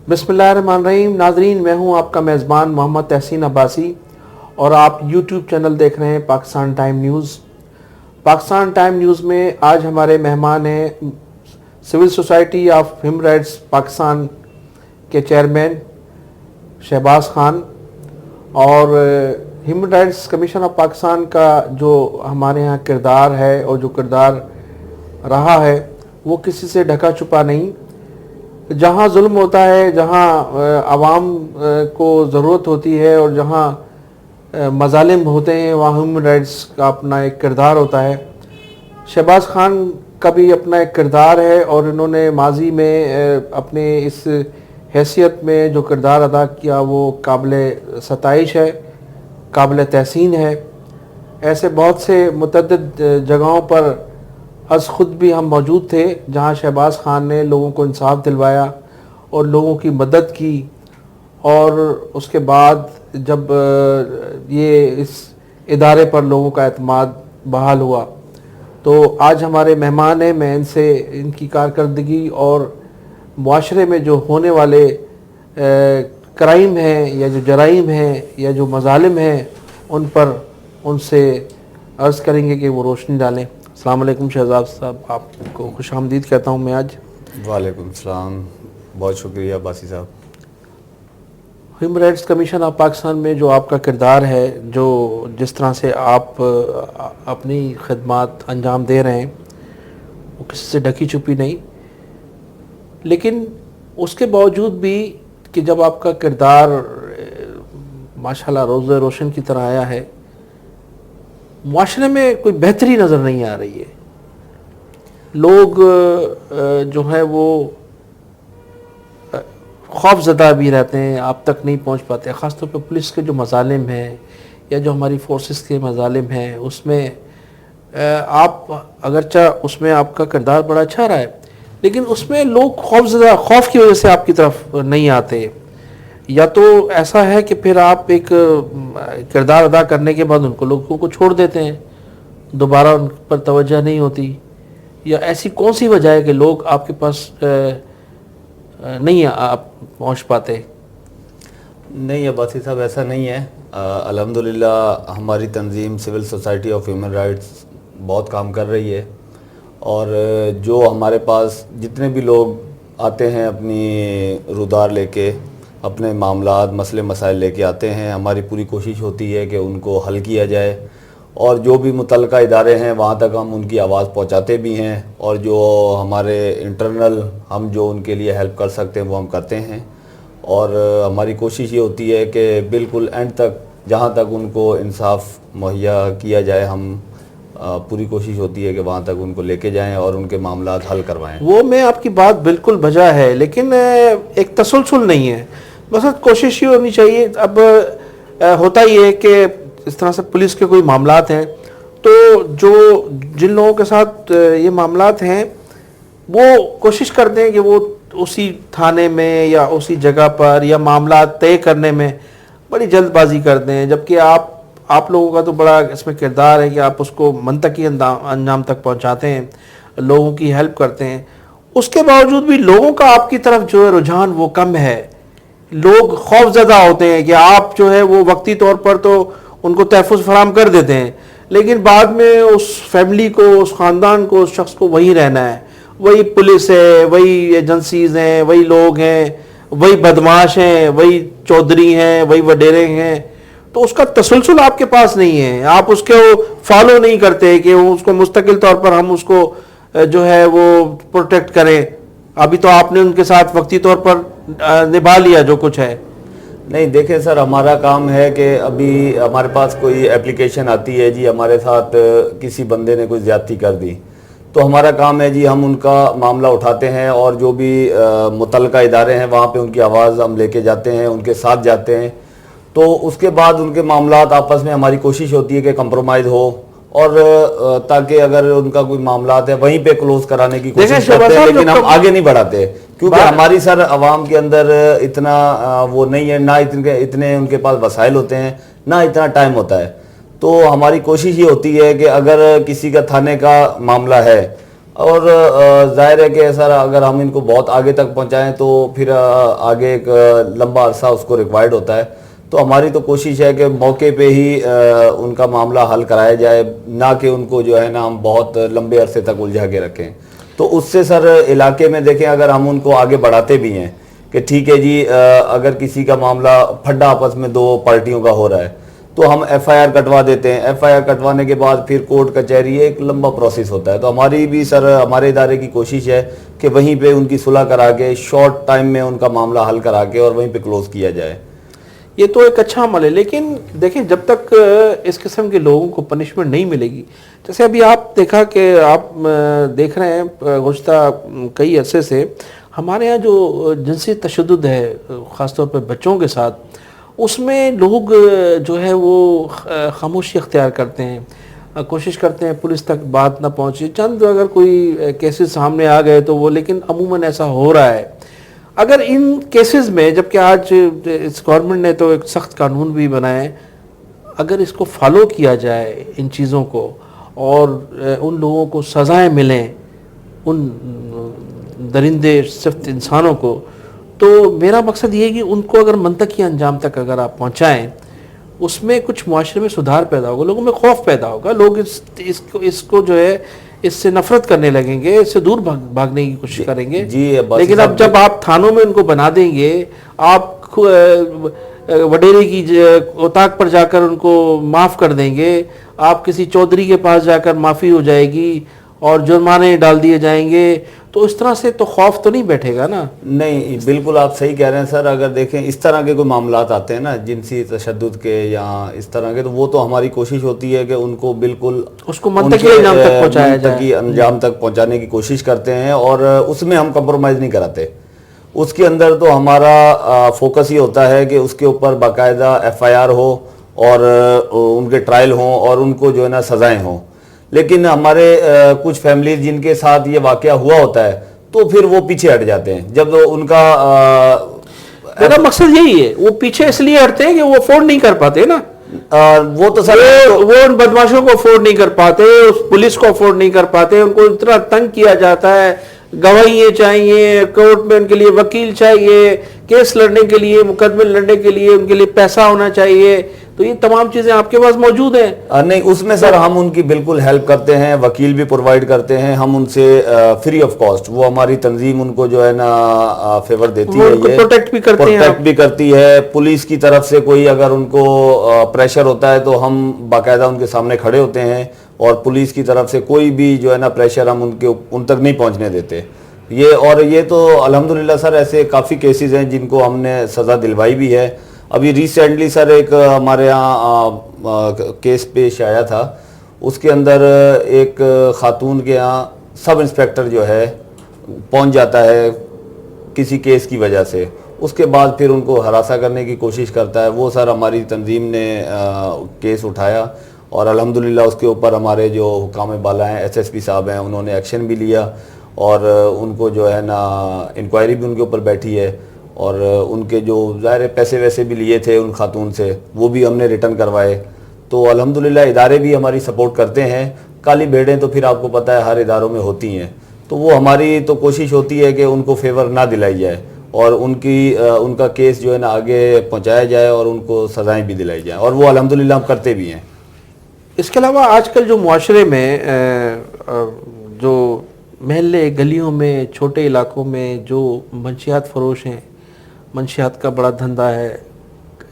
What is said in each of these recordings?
बिस्मिल्लाहिर्रहमानिर्रहीम। नाजरीन, मैं हूं आपका मेज़बान मोहम्मद तहसीन अब्बासी और आप यूट्यूब चैनल देख रहे हैं Pakistan time news. Pakistan time news में आज हमारे मेहमान हैं civil society of human rights Pakistan के चेयरमैन शहबाज खान और human rights commission of Pakistan का जो हमारे यहाँ किरदार है और जो किरदार रहा है वो किसी से ढका छुपा नहीं। जहाँ जुल्म होता है, जहाँ आवाम को ज़रूरत होती है और जहाँ मज़ालिम होते हैं, वहाँ ह्यूमन राइट्स का अपना एक किरदार होता है। शहबाज खान का भी अपना एक किरदार है और इन्होंने माजी में अपने इस हैसियत में जो किरदार अदा किया वो काबिल सताइश है, काबिल तहसीन है। ऐसे बहुत से मुतअद्दिद जगहों पर अस ख़ुद भी हम मौजूद थे जहां शहबाज खान ने लोगों को इंसाफ दिलवाया और लोगों की मदद की। और उसके बाद जब ये इस इदारे पर लोगों का एतमाद बहाल हुआ तो आज हमारे मेहमान हैं। मैं इनसे इनकी कारकर्दगी और मुआशरे में जो होने वाले क्राइम हैं या जो जराइम हैं या जो मज़ालिम हैं उन पर उनसे अर्ज़ करेंगे कि वो रोशनी डालें। अस्सलाम वालेकुम शहजाद साहब, आपको खुश आमदीद कहता हूँ मैं आज। वालेकुम सलाम, बहुत शुक्रिया बासी साहब। Human rights commission of Pakistan में जो आपका किरदार है, जो जिस तरह से आप अपनी खिदमत अंजाम दे रहे हैं वो किसी से ढकी छुपी नहीं, लेकिन उसके बावजूद भी कि जब आपका किरदार माशाल्लाह रोज़ रोशन की तरह आया है, मुआशरे में कोई बेहतरी नज़र नहीं आ रही है। लोग जो है वो खौफज़दा भी रहते हैं, आप तक नहीं पहुंच पाते। ख़ासतौर पर पुलिस के जो मज़ालिम हैं या जो हमारी फोर्सेस के मज़ालिम हैं उसमें आप अगरचा उसमें आपका किरदार बड़ा अच्छा रहा है, लेकिन उसमें लोग खौफज़दा, खौफ की वजह से आपकी तरफ नहीं आते। या तो ऐसा है कि फिर आप एक किरदार अदा करने के बाद उनको लोगों को छोड़ देते हैं, दोबारा उन पर तवज्जो नहीं होती, या ऐसी कौन सी वजह है कि लोग आपके पास नहीं आप पहुंच पाते? नहीं अब्बासी साहब, ऐसा नहीं है। अल्हम्दुलिल्लाह हमारी तंजीम civil society of human rights बहुत काम कर रही है और जो हमारे पास जितने भी लोग आते हैं अपनी रुदार लेके, अपने मामलात मसले मसाइल लेके आते हैं, हमारी पूरी कोशिश होती है कि उनको हल किया जाए और जो भी मुतल्लिका इदारे हैं वहाँ तक हम उनकी आवाज़ पहुँचाते भी हैं और जो हमारे इंटरनल हम जो उनके लिए हेल्प कर सकते हैं वो हम करते हैं। और हमारी कोशिश ये होती है कि बिल्कुल एंड तक जहाँ तक उनको इंसाफ मुहैया किया जाए, हम पूरी कोशिश होती है कि वहाँ तक उनको लेके जाएं और उनके मामलात हल करवाएं। वो मैं आपकी बात बिल्कुल बजा है, लेकिन एक तसलसल नहीं है। बस कोशिश ये होनी चाहिए। अब होता ही है कि इस तरह से पुलिस के कोई मामलात हैं तो जो जिन लोगों के साथ ये मामलात हैं वो कोशिश करते हैं कि वो उसी थाने में या उसी जगह पर या मामला तय करने में बड़ी जल्दबाजी करते हैं, जबकि आप लोगों का तो बड़ा इसमें किरदार है कि आप उसको मंतकी अंजाम तक पहुंचाते हैं, लोगों की हेल्प करते हैं। उसके बावजूद भी लोगों का आपकी तरफ जो है रुझान वो कम है। लोग खौफज़दा होते हैं कि आप जो है वो वक्ती तौर पर तो उनको तहफ़्फ़ुज़ फराहम कर देते हैं, लेकिन बाद में उस फैमिली को, उस ख़ानदान को, उस शख्स को वहीं रहना है। वही पुलिस है, वही एजेंसीज़ हैं, वही लोग हैं, वही बदमाश हैं, वही चौधरी हैं, वही वडेरे हैं। तो उसका तसलसल आपके पास नहीं है, आप उसको फॉलो नहीं करते कि उसको मुस्तकिल तौर पर हम उसको जो है वो प्रोटेक्ट करें। अभी तो आपने उनके साथ वक्ती तौर पर निभा लिया जो कुछ है। नहीं देखें सर, हमारा काम है कि अभी हमारे पास कोई एप्लीकेशन आती है जी, हमारे साथ किसी बंदे ने कोई ज़्यादती कर दी, तो हमारा काम है जी हम उनका मामला उठाते हैं और जो भी मुतल्लिका इदारे हैं वहाँ पे उनकी आवाज़ हम लेके जाते हैं, उनके साथ जाते हैं। तो उसके बाद उनके मामलात आपस में हमारी कोशिश होती है कि कंप्रोमाइज़ हो और ताकि अगर उनका कोई मामलात है वहीं पे क्लोज कराने की कोशिश करते हैं, लेकिन हम आगे नहीं बढ़ाते क्योंकि हमारी सर आवाम के अंदर इतना वो नहीं है, ना इतने उनके पास वसाइल होते हैं, ना इतना टाइम होता है। तो हमारी कोशिश ये होती है कि अगर किसी का थाने का मामला है اور ظاہر ہے کہ سر اگر ہم ان کو بہت آگے تک پہنچائیں تو پھر آگے ایک لمبا عرصہ اس کو ریکوائرڈ ہوتا ہے. تو ہماری تو کوشش ہے کہ موقع پہ ہی ان کا معاملہ حل کرایا جائے, نہ کہ ان کو جو ہے نا ہم بہت لمبے عرصے تک الجھا کے رکھیں. تو اس سے سر علاقے میں دیکھیں اگر ہم ان کو آگے بڑھاتے بھی ہیں کہ ٹھیک ہے جی اگر کسی کا معاملہ پھڈا آپس میں دو پارٹیوں کا ہو رہا ہے تو ہم ایف آئی آر کٹوا دیتے ہیں. ایف آئی آر کٹوانے کے بعد پھر کورٹ کچہری ایک لمبا پروسیس ہوتا ہے. تو ہماری بھی سر ہمارے ادارے کی کوشش ہے کہ وہیں پہ ان کی صلح کرا کے شارٹ ٹائم میں ان کا معاملہ حل کرا کے اور وہیں پہ کلوز کیا جائے. یہ تو ایک اچھا عمل ہے, لیکن دیکھیں جب تک اس قسم کے لوگوں کو پنشمنٹ نہیں ملے گی, جیسے ابھی آپ دیکھا کہ آپ دیکھ رہے ہیں گزشتہ کئی عرصے سے ہمارے ہاں جو جنسی تشدد ہے خاص طور پہ بچوں کے ساتھ, اس میں لوگ جو ہے وہ خاموشی اختیار کرتے ہیں, کوشش کرتے ہیں پولیس تک بات نہ پہنچے. چند اگر کوئی کیسز سامنے آ گئے تو وہ, لیکن عموماً ایسا ہو رہا ہے. اگر ان کیسز میں, جبکہ آج اس گورنمنٹ نے تو ایک سخت قانون بھی بنائے, اگر اس کو فالو کیا جائے ان چیزوں کو اور ان لوگوں کو سزائیں ملیں, ان درندے صفت انسانوں کو, تو میرا مقصد یہ ہے کہ ان کو اگر منطقی انجام تک اگر آپ پہنچائیں, اس میں کچھ معاشرے میں سدھار پیدا ہوگا, لوگوں میں خوف پیدا ہوگا, لوگ اس کو جو ہے اس سے نفرت کرنے لگیں گے, اس سے دور بھاگنے کی کوشش کریں گے. لیکن اب جب آپ تھانوں میں ان کو بنا دیں گے, آپ وڈیرے کی اتاق پر جا کر ان کو معاف کر دیں گے, آپ کسی چودھری کے پاس جا کر معافی ہو جائے گی اور جرمانے ڈال دیے جائیں گے, تو اس طرح سے تو خوف تو نہیں بیٹھے گا نا. نہیں بالکل آپ صحیح کہہ رہے ہیں سر. اگر دیکھیں اس طرح کے کوئی معاملات آتے ہیں نا جنسی تشدد کے یا اس طرح کے, تو وہ تو ہماری کوشش ہوتی ہے کہ ان کو بالکل اس کو منطقی انجام تک پہنچایا جائے, منطقی انجام تک پہنچانے کی کوشش کرتے ہیں, اور اس میں ہم کمپرومائز نہیں کراتے. اس کے اندر تو ہمارا فوکس یہ ہوتا ہے کہ اس کے اوپر باقاعدہ ایف آئی آر ہو اور ان کے ٹرائل ہوں اور ان کو جو ہے نا سزائیں ہوں. لیکن ہمارے کچھ فیملیز جن کے ساتھ یہ واقعہ ہوا ہوتا ہے تو پھر وہ پیچھے ہٹ جاتے ہیں. جب ان کا میرا مقصد یہی ہے, وہ پیچھے اس لیے ہٹتے ہیں کہ وہ افورڈ نہیں کر پاتے نا, وہ تو سر وہ ان بدماشوں کو افورڈ نہیں کر پاتے, اس پولیس کو افورڈ نہیں کر پاتے, ان کو اتنا تنگ کیا جاتا ہے, گواہیاں چاہیے, کورٹ میں ان کے لیے وکیل چاہیے, کیس لڑنے کے لیے, مقدمے لڑنے کے لیے ان کے لیے پیسہ ہونا چاہیے. تو یہ تمام چیزیں آپ کے پاس موجود ہیں. نہیں, اس میں سر ہم ان کی بالکل ہیلپ کرتے ہیں, وکیل بھی پرووائڈ کرتے ہیں ہم ان سے فری آف کاسٹ. وہ ہماری تنظیم ان کو جو ہے نا فیور دیتی ہے, یہ پروٹیکٹ بھی کرتے ہیں, پروٹیکٹ بھی کرتی ہے. پولیس کی طرف سے کوئی اگر ان کو پریشر ہوتا ہے تو ہم باقاعدہ ان کے سامنے کھڑے ہوتے ہیں, اور پولیس کی طرف سے کوئی بھی جو ہے نا پریشر ہم ان تک نہیں پہنچنے دیتے. یہ تو الحمدللہ سر ایسے کافی کیسز ہیں جن کو ہم نے سزا دلوائی بھی ہے. ابھی ریسنٹلی سر ایک ہمارے ہاں کیس پیش آیا تھا, اس کے اندر ایک خاتون کے ہاں سب انسپیکٹر جو ہے پہنچ جاتا ہے کسی کیس کی وجہ سے, اس کے بعد پھر ان کو ہراساں کرنے کی کوشش کرتا ہے. وہ سر ہماری تنظیم نے کیس اٹھایا اور الحمدللہ اس کے اوپر ہمارے جو حکام بالا ہیں, ایس ایس پی صاحب ہیں, انہوں نے ایکشن بھی لیا اور ان کو جو ہے نا انکوائری بھی ان کے اوپر بیٹھی ہے, اور ان کے جو ظاہر پیسے ویسے بھی لیے تھے ان خاتون سے وہ بھی ہم نے ریٹرن کروائے. تو الحمدللہ ادارے بھی ہماری سپورٹ کرتے ہیں. کالی بھیڑیں تو پھر آپ کو پتہ ہے ہر اداروں میں ہوتی ہیں, تو وہ ہماری تو کوشش ہوتی ہے کہ ان کو فیور نہ دلائی جائے اور ان کا کیس جو ہے نا آگے پہنچایا جائے اور ان کو سزائیں بھی دلائی جائیں, اور وہ الحمدللہ ہم کرتے بھی ہیں. اس کے علاوہ آج کل جو معاشرے میں جو محلے گلیوں میں چھوٹے علاقوں میں جو منشیات فروش ہیں, منشیات کا بڑا دھندا ہے,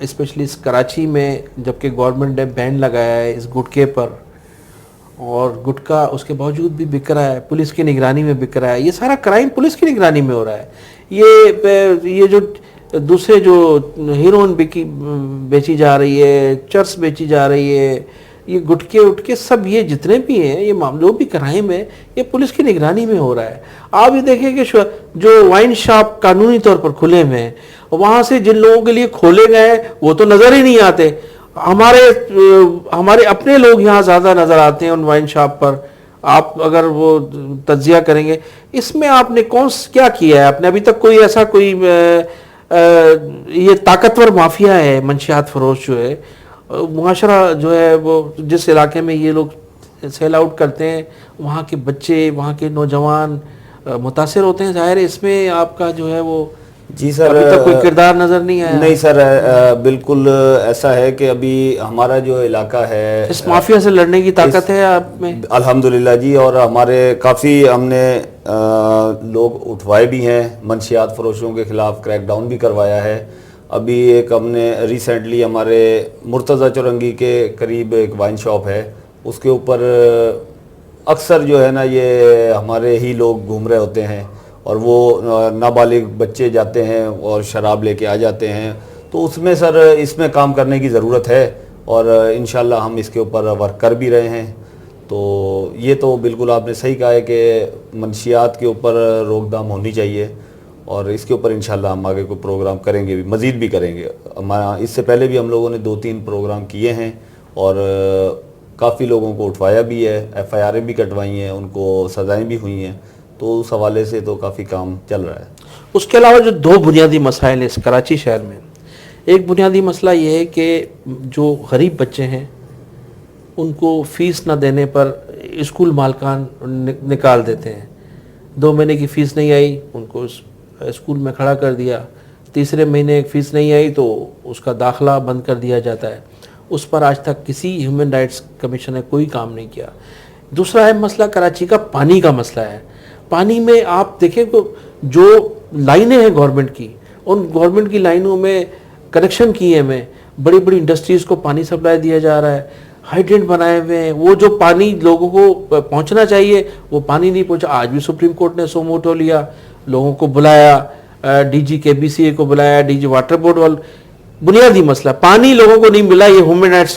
اسپیشلی اس کراچی میں, جبکہ گورنمنٹ نے بین لگایا ہے اس گٹکے پر, اور گٹکا اس کے باوجود بھی بک رہا ہے, پولیس کی نگرانی میں بک رہا ہے. یہ سارا کرائم پولیس کی نگرانی میں ہو رہا ہے. یہ جو دوسرے جو ہیروئن بیچی جا رہی ہے, چرس بیچی جا رہی ہے, یہ گٹکے اٹکے سب یہ جتنے بھی ہیں, یہ جو بھی کرائم ہے یہ پولیس کی نگرانی میں ہو رہا ہے. آپ یہ دیکھیں کہ جو وائن شاپ قانونی طور پر کھلے ہوئے ہیں, وہاں سے جن لوگوں کے لیے کھولے گئے وہ تو نظر ہی نہیں آتے. ہمارے اپنے لوگ یہاں زیادہ نظر آتے ہیں ان وائن شاپ پر. آپ اگر وہ تجزیہ کریں گے, اس میں آپ نے کیا کیا ہے آپ نے ابھی تک؟ کوئی ایسا کوئی یہ طاقتور مافیا ہے منشیات فروش جو ہے, معاشرہ جو ہے وہ جس علاقے میں یہ لوگ सेल आउट करते हैं, वहाँ के बच्चे, वहाँ के नौजवान मुतासिर होते हैं। ज़ाहिर है इसमें आपका जो है वो जी सर, अभी तक कोई किरदार नज़र नहीं आया। नहीं सर, बिल्कुल ऐसा है कि अभी हमारा जो इलाका है, इस माफिया से लड़ने की ताकत है आप में? अल्हम्दुलिल्लाह जी, और हमारे काफ़ी हमने लोग उठवाए भी हैं, मंशियात फरोशों के ख़िलाफ़ क्रैकडाउन भी करवाया है। अभी एक हमने रिसेंटली हमारे मुर्तज़ा चौरंगी के करीब एक वाइन शॉप है, उसके ऊपर अक्सर जो है ना ये हमारे ही लोग घूम रहे होते हैं और वो नाबालिग बच्चे जाते हैं और शराब लेके आ जाते हैं। तो उसमें सर इसमें काम करने की ज़रूरत है और इंशाल्लाह हम इसके ऊपर वर्क कर भी रहे हैं। तो ये तो बिल्कुल आपने सही कहा है कि मंशियात के ऊपर रोकथाम होनी चाहिए और इसके ऊपर इंशाल्लाह हम आगे कोई प्रोग्राम करेंगे भी, मज़ीद भी करेंगे। हमारा इससे पहले भी हम लोगों ने 2-3 प्रोग्राम किए हैं और काफ़ी लोगों को उठवाया भी है, FIR भी कटवाई हैं, उनको सज़ाएँ भी हुई हैं। तो उस हवाले से तो काफ़ी काम चल रहा है। उसके अलावा जो 2 बुनियादी मसाइल हैं इस कराची शहर में, एक बुनियादी मसला ये है कि जो गरीब बच्चे हैं उनको फ़ीस ना देने पर स्कूल मालकान निकाल देते हैं। 2 महीने की फ़ीस नहीं आई, उनको स्कूल में खड़ा कर दिया। तीसरे महीने फ़ीस नहीं आई तो उसका दाखिला बंद कर दिया जाता है। उस पर आज तक किसी ह्यूमन राइट्स कमीशन ने कोई काम नहीं किया। दूसरा है मसला कराची का पानी का मसला है। पानी में आप देखें तो जो लाइनें हैं गवर्नमेंट की, उन गवर्नमेंट की लाइनों में कनेक्शन किए हुए बड़ी बड़ी इंडस्ट्रीज़ को पानी सप्लाई दिया जा रहा है, हाइड्रेंट बनाए हुए हैं। वो जो पानी लोगों को पहुंचना चाहिए वो पानी नहीं पहुंचा। आज भी सुप्रीम कोर्ट ने सो मोटो लिया, लोगों को बुलाया, DG KBCA को बुलाया, DG वाटर बोर्ड वाल। बुनियादी मसला पानी लोगों को नहीं मिला। ये ह्यूमन राइट्स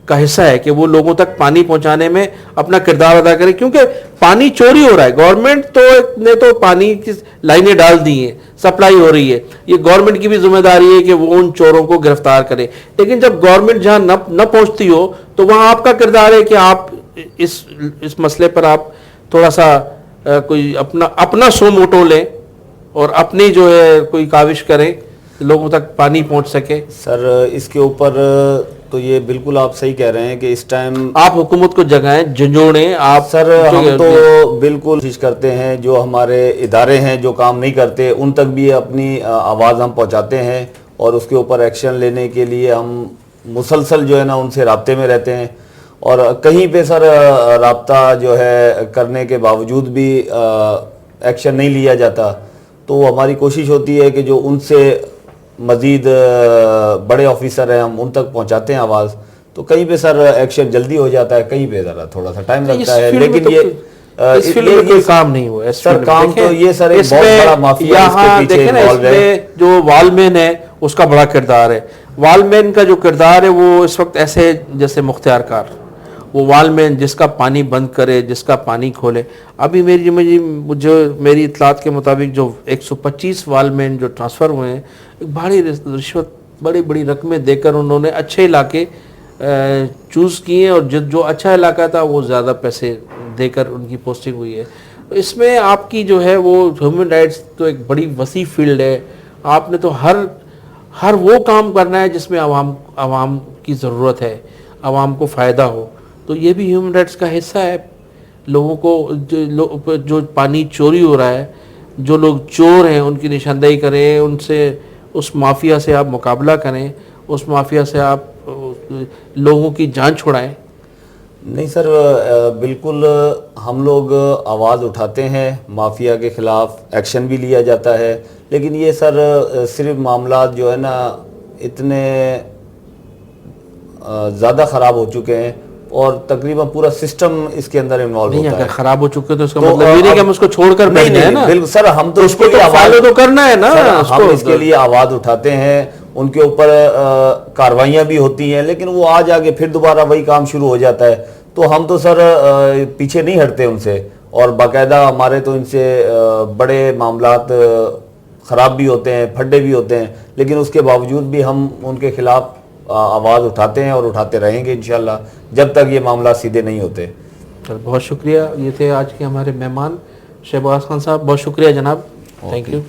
का हिस्सा है कि वो लोगों तक पानी पहुंचाने में अपना किरदार अदा करे, क्योंकि पानी चोरी हो रहा है। गवर्नमेंट ने तो पानी की लाइनें डाल दी हैं, सप्लाई हो रही है। ये गवर्नमेंट की भी जिम्मेदारी है कि वो उन चोरों को गिरफ्तार करे। लेकिन जब गवर्नमेंट जहां न पहुंचती हो तो वहां आपका किरदार है कि आप इस मसले पर आप थोड़ा सा कोई अपना सो मोटो लें और अपनी जो है कोई काविश करें लोगों तक पानी पहुंच सके। सर इसके ऊपर तो ये बिल्कुल आप सही कह रहे हैं कि इस टाइम आप हुकूमत को जगाएं, झंझोड़ें आप। सर हम तो बिल्कुल कोशिश करते हैं, जो हमारे इदारे हैं जो काम नहीं करते उन तक भी अपनी आवाज़ हम पहुंचाते हैं और उसके ऊपर एक्शन लेने के लिए हम मुसलसल जो है ना उनसे राब्ते में रहते हैं। और कहीं पे सर राब्ता जो है करने के बावजूद भी एक्शन नहीं लिया जाता, तो हमारी कोशिश होती है कि जो उनसे मज़ीद बड़े ऑफिसर हैं हम उन तक पहुंचाते हैं आवाज़। तो कहीं पे सर एक्शन जल्दी हो जाता है, कहीं पे ज़रा थोड़ा सा टाइम लगता है। लेकिन ये इस फील्ड में कोई काम नहीं हुआ है सर। काम तो ये सर एक बहुत बड़ा माफिया इसके पीछे इन्वॉल्व है। जो वालमैन है उसका बड़ा किरदार है। वालमैन का जो किरदार है वो इस वक्त ऐसे जैसे मुख्तियार कार, वो वालमैन जिसका पानी बंद करे, जिसका पानी खोले। अभी मेरी इतलात के मुताबिक जो 125 वालमैन जो ट्रांसफ़र हुए हैं, एक भारी रिश्वत बड़ी बड़ी रकमें देकर उन्होंने अच्छे इलाके चूज़ किए और जो अच्छा इलाका था वो ज़्यादा पैसे देकर उनकी पोस्टिंग हुई है। इसमें आपकी जो है वो ह्यूमन राइट्स तो एक बड़ी वसी फील्ड है। आपने तो हर वो काम करना है जिसमें आवाम की ज़रूरत है, आवाम को फ़ायदा हो। तो ये भी ह्यूमन राइट्स का हिस्सा है। लोगों को जो पानी चोरी हो रहा है, जो लोग चोर हैं उनकी निशानदेही करें, उनसे उस माफिया से आप मुकाबला करें, उस माफिया से आप लोगों की जान छुड़ाएं। नहीं सर, बिल्कुल हम लोग आवाज़ उठाते हैं, माफिया के ख़िलाफ़ एक्शन भी लिया जाता है। लेकिन ये सर सिर्फ मामला जो है ना इतने ज़्यादा ख़राब हो चुके हैं और तकरीबन पूरा सिस्टम इसके अंदर इन्वॉल्व होता है। अगर खराब हो चुके तो इसका मतलब ये नहीं कि हम उसको छोड़कर बैठ जाए ना। बिल्कुल सर, हम तो उसको फॉलो तो करना है ना। हम इसके लिए आवाज़ उठाते हैं, उनके ऊपर कार्रवाइयाँ भी होती हैं, लेकिन वो आ जाके फिर दोबारा वही काम शुरू हो जाता है। तो हम तो सर पीछे नहीं हटते उनसे और बाकायदा हमारे तो इनसे बड़े मामलात ख़राब भी होते हैं, फड्डे भी होते हैं, लेकिन उसके बावजूद भी हम उनके ख़िलाफ़ आवाज़ उठाते हैं और उठाते रहेंगे इंशाल्लाह जब तक ये मामला सीधे नहीं होते। सर बहुत शुक्रिया। ये थे आज के हमारे मेहमान शहबाज खान साहब। बहुत शुक्रिया जनाब। Thank you.